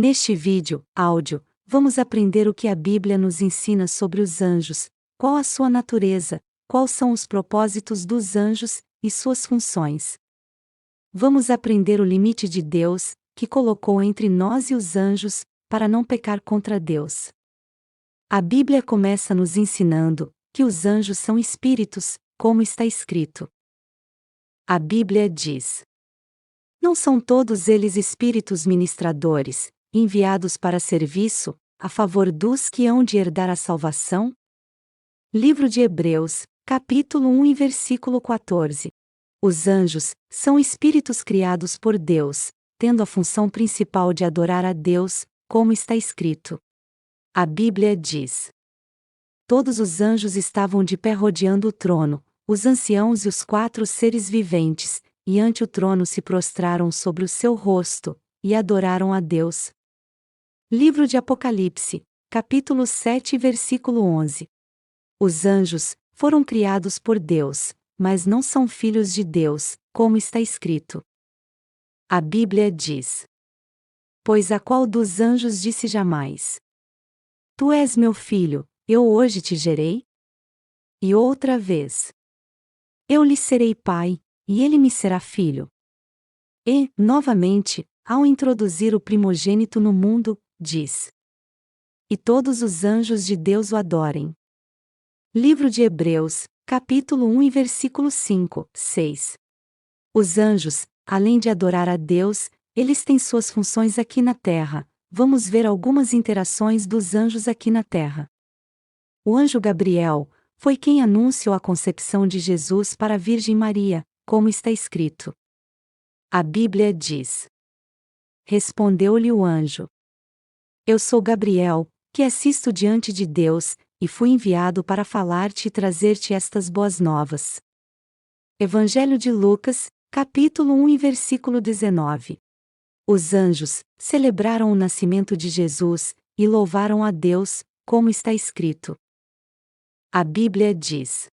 Neste vídeo, áudio, vamos aprender o que a Bíblia nos ensina sobre os anjos, qual a sua natureza, quais são os propósitos dos anjos e suas funções. Vamos aprender o limite de Deus, que colocou entre nós e os anjos, para não pecar contra Deus. A Bíblia começa nos ensinando que os anjos são espíritos, como está escrito. A Bíblia diz: não são todos eles espíritos ministradores, enviados para serviço, a favor dos que hão de herdar a salvação? Livro de Hebreus, capítulo 1 e versículo 14. Os anjos são espíritos criados por Deus, tendo a função principal de adorar a Deus, como está escrito. A Bíblia diz: todos os anjos estavam de pé rodeando o trono, os anciãos e os 4 seres viventes, e ante o trono se prostraram sobre o seu rosto, e adoraram a Deus. Livro de Apocalipse, capítulo 7 versículo 11. Os anjos foram criados por Deus, mas não são filhos de Deus, como está escrito. A Bíblia diz: pois a qual dos anjos disse jamais: tu és meu filho, eu hoje te gerei? E outra vez: eu lhe serei pai, e ele me será filho. E, novamente, ao introduzir o primogênito no mundo, diz: e todos os anjos de Deus o adorem. Livro de Hebreus, capítulo 1 e versículo 5, 6. Os anjos, além de adorar a Deus, eles têm suas funções aqui na terra. Vamos ver algumas interações dos anjos aqui na terra. O anjo Gabriel foi quem anunciou a concepção de Jesus para a Virgem Maria, como está escrito. A Bíblia diz: respondeu-lhe o anjo: eu sou Gabriel, que assisto diante de Deus, e fui enviado para falar-te e trazer-te estas boas novas. Evangelho de Lucas, capítulo 1 e versículo 19. Os anjos celebraram o nascimento de Jesus e louvaram a Deus, como está escrito. A Bíblia diz: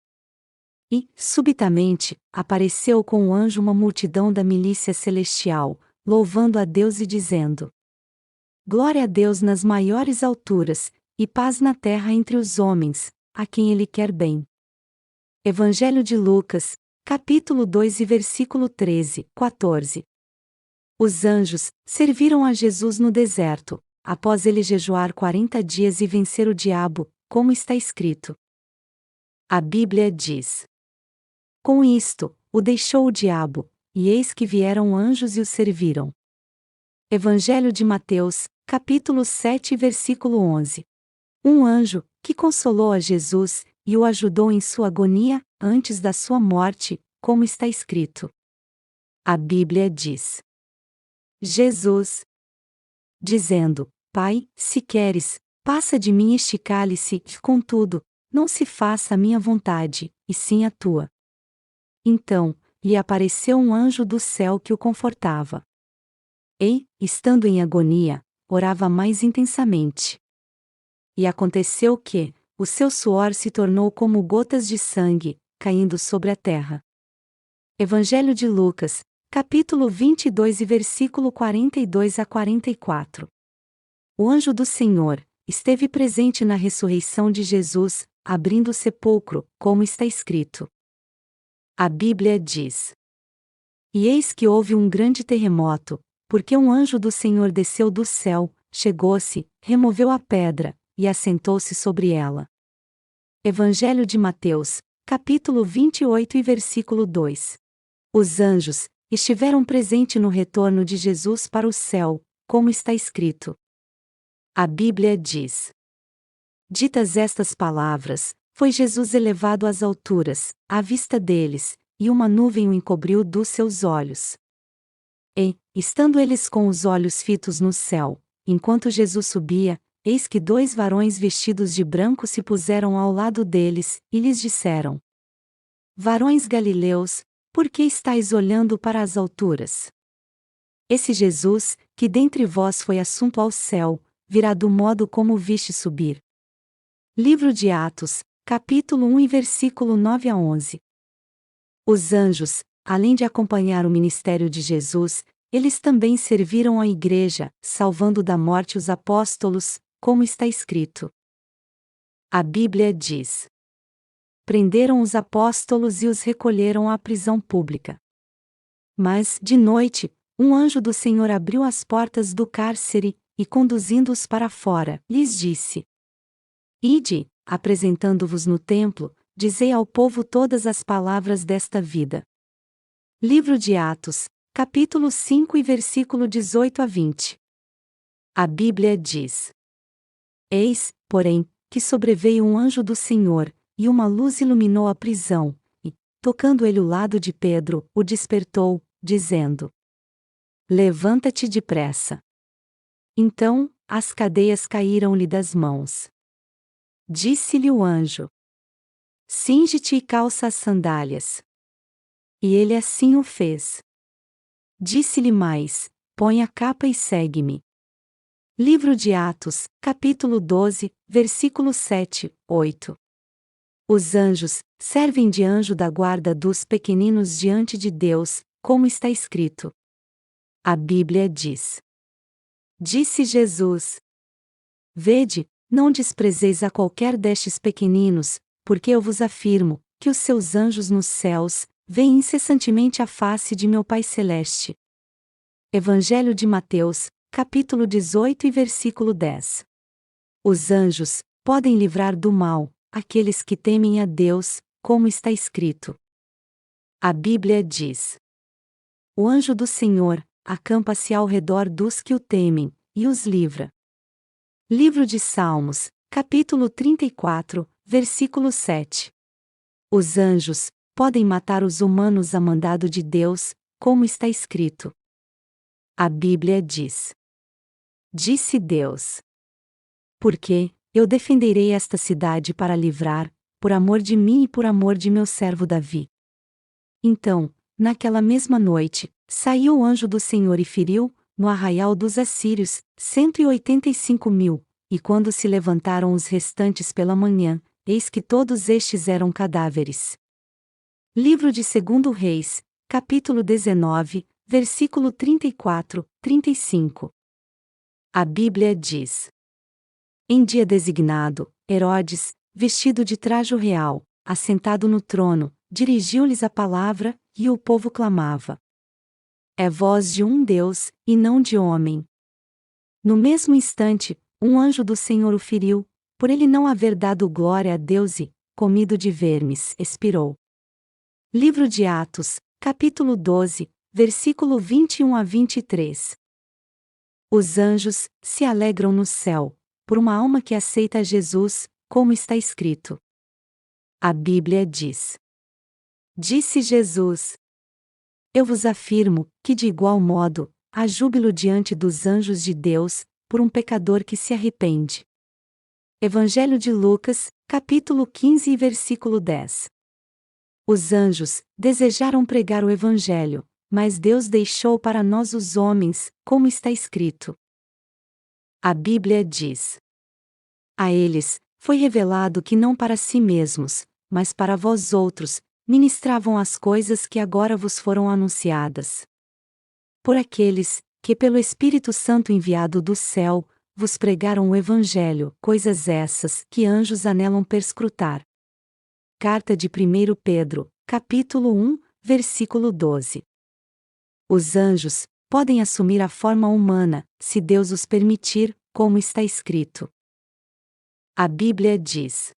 e, subitamente, apareceu com o anjo uma multidão da milícia celestial, louvando a Deus e dizendo: glória a Deus nas maiores alturas, e paz na terra entre os homens, a quem Ele quer bem. Evangelho de Lucas, capítulo 2 e versículo 13, 14. Os anjos serviram a Jesus no deserto, após ele jejuar 40 dias e vencer o diabo, como está escrito. A Bíblia diz: com isto, o deixou o diabo, e eis que vieram anjos e o serviram. Evangelho de Mateus, capítulo 7 versículo 11. Um anjo, que consolou a Jesus, e o ajudou em sua agonia, antes da sua morte, como está escrito. A Bíblia diz: Jesus, dizendo: Pai, se queres, passa de mim este cálice, contudo, não se faça a minha vontade, e sim a tua. Então, lhe apareceu um anjo do céu que o confortava. E, estando em agonia, orava mais intensamente. E aconteceu que, o seu suor se tornou como gotas de sangue, caindo sobre a terra. Evangelho de Lucas, capítulo 22 e versículo 42 a 44. O anjo do Senhor esteve presente na ressurreição de Jesus, abrindo o sepulcro, como está escrito. A Bíblia diz: e eis que houve um grande terremoto, porque um anjo do Senhor desceu do céu, chegou-se, removeu a pedra, e assentou-se sobre ela. Evangelho de Mateus, capítulo 28 e versículo 2. Os anjos estiveram presentes no retorno de Jesus para o céu, como está escrito. A Bíblia diz: ditas estas palavras, foi Jesus elevado às alturas, à vista deles, e uma nuvem o encobriu dos seus olhos. E, estando eles com os olhos fitos no céu, enquanto Jesus subia, eis que 2 varões vestidos de branco se puseram ao lado deles, e lhes disseram: varões galileus, por que estáis olhando para as alturas? Esse Jesus, que dentre vós foi assunto ao céu, virá do modo como o viste subir. Livro de Atos, capítulo 1 e versículo 9 a 11. Os anjos, além de acompanhar o ministério de Jesus, eles também serviram à igreja, salvando da morte os apóstolos, como está escrito. A Bíblia diz: prenderam os apóstolos e os recolheram à prisão pública. Mas, de noite, um anjo do Senhor abriu as portas do cárcere, e conduzindo-os para fora, lhes disse: Ide, apresentando-vos no templo, dizei ao povo todas as palavras desta vida. Livro de Atos, capítulo 5 e versículo 18 a 20. A Bíblia diz: Eis, porém, que sobreveio um anjo do Senhor, e uma luz iluminou a prisão, e, tocando ele o lado de Pedro, o despertou, dizendo: Levanta-te depressa. Então, as cadeias caíram-lhe das mãos. Disse-lhe o anjo: Cinge-te e calça as sandálias. E ele assim o fez. Disse-lhe mais: Põe a capa e segue-me. Livro de Atos, capítulo 12, versículos 7, 8. Os anjos servem de anjo da guarda dos pequeninos diante de Deus, como está escrito. A Bíblia diz: Disse Jesus: Vede, não desprezeis a qualquer destes pequeninos, porque eu vos afirmo, que os seus anjos nos céus, veem incessantemente a face de meu Pai Celeste. Evangelho de Mateus, capítulo 18 e versículo 10. Os anjos podem livrar do mal aqueles que temem a Deus, como está escrito. A Bíblia diz: O anjo do Senhor acampa-se ao redor dos que o temem, e os livra. Livro de Salmos, capítulo 34, versículo 7. Os anjos podem matar os humanos a mandado de Deus, como está escrito. A Bíblia diz: Disse Deus: Porque eu defenderei esta cidade para livrar, por amor de mim e por amor de meu servo Davi. Então, naquela mesma noite, saiu o anjo do Senhor e feriu, no arraial dos assírios, 185.000, e quando se levantaram os restantes pela manhã, eis que todos estes eram cadáveres. Livro de 2 Reis, capítulo 19, versículo 34, 35. A Bíblia diz: Em dia designado, Herodes, vestido de trajo real, assentado no trono, dirigiu-lhes a palavra, e o povo clamava: É voz de um Deus, e não de homem. No mesmo instante, um anjo do Senhor o feriu, por ele não haver dado glória a Deus e, comido de vermes, expirou. Livro de Atos, capítulo 12, versículo 21 a 23. Os anjos se alegram no céu, por uma alma que aceita Jesus, como está escrito. A Bíblia diz: Disse Jesus: Eu vos afirmo, que de igual modo, há júbilo diante dos anjos de Deus, por um pecador que se arrepende. Evangelho de Lucas, capítulo 15 e versículo 10. Os anjos desejaram pregar o Evangelho, mas Deus deixou para nós os homens, como está escrito. A Bíblia diz: A eles foi revelado que não para si mesmos, mas para vós outros, ministravam as coisas que agora vos foram anunciadas. Por aqueles que pelo Espírito Santo enviado do céu, vos pregaram o Evangelho, coisas essas que anjos anelam perscrutar. Carta de 1 Pedro, capítulo 1, versículo 12. Os anjos podem assumir a forma humana, se Deus os permitir, como está escrito. A Bíblia diz: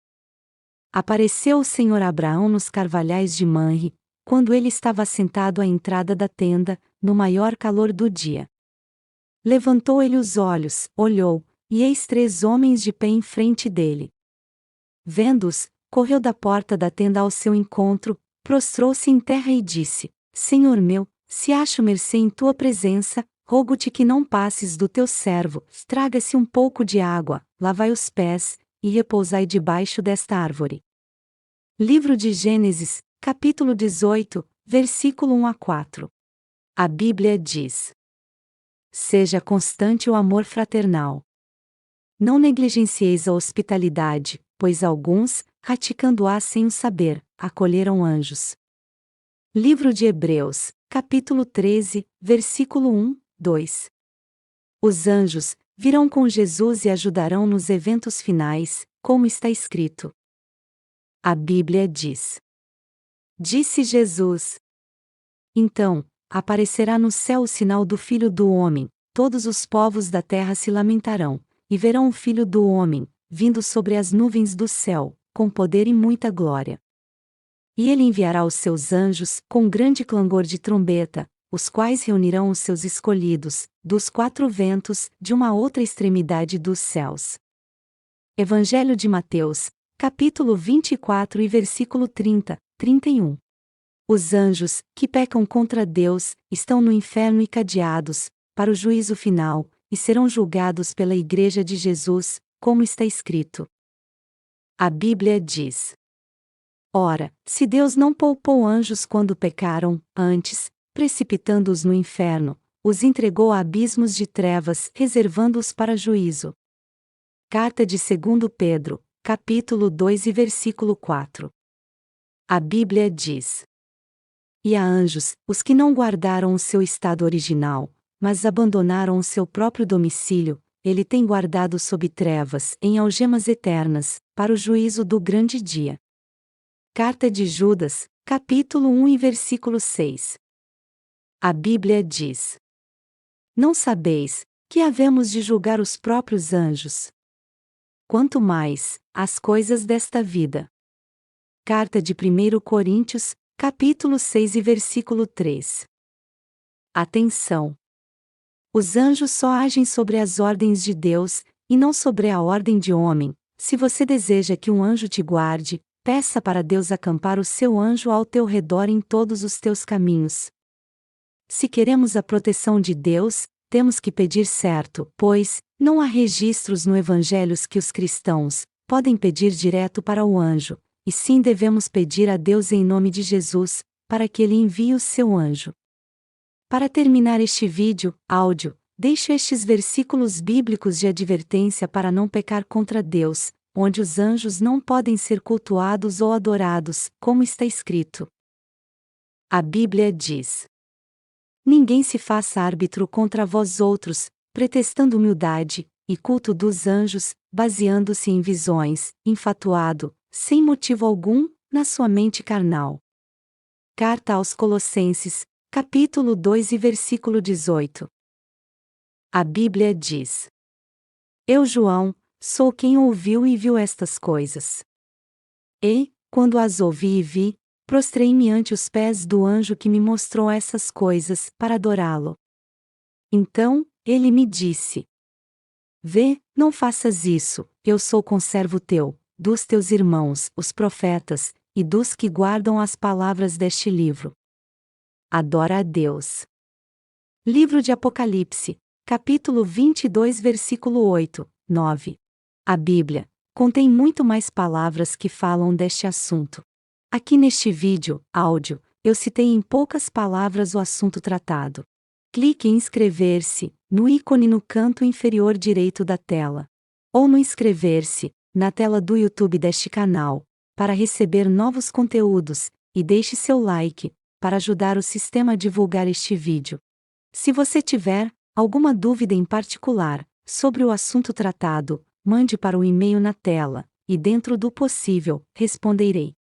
Apareceu o Senhor a Abraão nos carvalhais de Manre, quando ele estava sentado à entrada da tenda, no maior calor do dia. Levantou ele os olhos, olhou, e eis 3 homens de pé em frente dele. Vendo-os, correu da porta da tenda ao seu encontro, prostrou-se em terra e disse: Senhor meu, se acho mercê em tua presença, rogo-te que não passes do teu servo, traga-se um pouco de água, lavai os pés, e repousai debaixo desta árvore. Livro de Gênesis, capítulo 18, versículo 1 a 4. A Bíblia diz: Seja constante o amor fraternal. Não negligencieis a hospitalidade, pois alguns, praticando-a sem o saber, acolheram anjos. Livro de Hebreus, capítulo 13, versículo 1, 2. Os anjos virão com Jesus e ajudarão nos eventos finais, como está escrito. A Bíblia diz: Disse Jesus. Então, aparecerá no céu o sinal do Filho do Homem, todos os povos da terra se lamentarão, e verão o Filho do Homem, vindo sobre as nuvens do céu, com poder e muita glória. E ele enviará os seus anjos, com grande clangor de trombeta, os quais reunirão os seus escolhidos, dos quatro ventos, de uma outra extremidade dos céus. Evangelho de Mateus, capítulo 24 e versículo 30, 31. Os anjos, que pecam contra Deus, estão no inferno e cadeados, para o juízo final, e serão julgados pela Igreja de Jesus, como está escrito. A Bíblia diz: Ora, se Deus não poupou anjos quando pecaram, antes, precipitando-os no inferno, os entregou a abismos de trevas, reservando-os para juízo. Carta de 2 Pedro, capítulo 2 e versículo 4. A Bíblia diz: E a anjos, os que não guardaram o seu estado original, mas abandonaram o seu próprio domicílio, ele tem guardado sob trevas, em algemas eternas, para o juízo do grande dia. Carta de Judas, capítulo 1 e versículo 6. A Bíblia diz: Não sabeis que havemos de julgar os próprios anjos? Quanto mais, as coisas desta vida. Carta de 1 Coríntios, capítulo 6 e versículo 3. Atenção! Os anjos só agem sobre as ordens de Deus, e não sobre a ordem de homem. Se você deseja que um anjo te guarde, peça para Deus acampar o seu anjo ao teu redor em todos os teus caminhos. Se queremos a proteção de Deus, temos que pedir certo, pois não há registros no Evangelho que os cristãos podem pedir direto para o anjo, e sim devemos pedir a Deus em nome de Jesus, para que ele envie o seu anjo. Para terminar este áudio, deixo estes versículos bíblicos de advertência para não pecar contra Deus, onde os anjos não podem ser cultuados ou adorados, como está escrito. A Bíblia diz: Ninguém se faça árbitro contra vós outros, pretextando humildade e culto dos anjos, baseando-se em visões, infatuado, sem motivo algum, na sua mente carnal. Carta aos Colossenses, capítulo 2 e versículo 18. A Bíblia diz: Eu, João, sou quem ouviu e viu estas coisas. E, quando as ouvi e vi, prostrei-me ante os pés do anjo que me mostrou essas coisas, para adorá-lo. Então, ele me disse: Vê, não faças isso, eu sou conservo teu, dos teus irmãos, os profetas, e dos que guardam as palavras deste livro. Adora a Deus. Livro de Apocalipse, capítulo 22, versículo 8, 9. A Bíblia contém muito mais palavras que falam deste assunto. Aqui neste áudio, eu citei em poucas palavras o assunto tratado. Clique em inscrever-se, no ícone no canto inferior direito da tela. Ou no inscrever-se, na tela do YouTube deste canal, para receber novos conteúdos, e deixe seu like, para ajudar o sistema a divulgar este vídeo. Se você tiver alguma dúvida em particular sobre o assunto tratado, mande para o e-mail na tela, e dentro do possível, responderei.